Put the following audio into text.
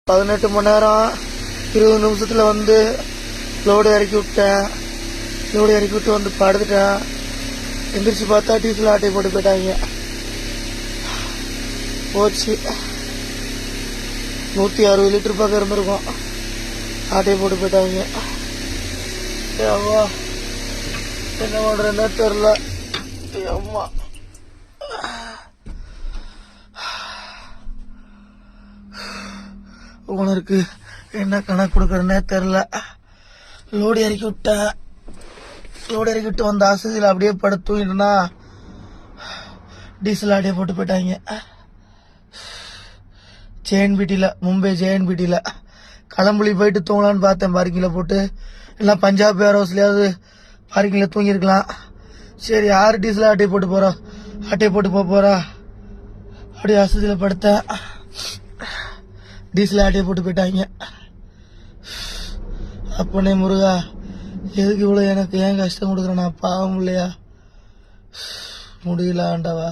18 மணி நேரம் 20 நிமிஷத்துல வந்து லோடு இறக்கி விட்டேன். லோடு இறக்கி விட்டு வந்து படுத்துட்டேன். எந்திரிச்சு பார்த்தா டீசல் ஆட்டை போட்டு போயிட்டாங்க. போச்சு 160 லிட்டர் பக்கம் இருந்திருக்கும். ஆட்டையை போட்டு போயிட்டாங்க. அம்மா என்ன பண்றேன்னு தெரியல. அம்மா ஓனருக்கு என்ன கணக்கு கொடுக்கறதுனே தெரில. லோடு இறக்கி விட்டேன். லோடு இறக்கி விட்டு வந்த ஆசையில் அப்படியே படுத்து தூங்கிட்டுனா டீசல் ஆடியே போட்டு போயிட்டாங்க. ஜேஎன்பிடியில், மும்பை ஜேஎன்பிடியில் களம்புளி போயிட்டு தூங்கலான்னு பார்த்தேன் பார்க்கிங்கில் போட்டு. இல்லை பஞ்சாப் ஏர் ஹவுஸ்லையாவது பார்க்கிங்கில் தூங்கியிருக்கலாம். சரி யார் டீசல் ஆட்டையை போட்டு போகிறா, ஆட்டையை போட்டு போகிறா அப்படியே ஆசையில் படுத்தேன். டீசல் ஆட்டையை போட்டு போயிட்டாங்க. அப்பனே முருகா, எதுக்கு இவ்வளோ எனக்கு ஏன் கஷ்டம் கொடுக்குறேன்? நான் பாவம் இல்லையா? முடியல ஆண்டவா.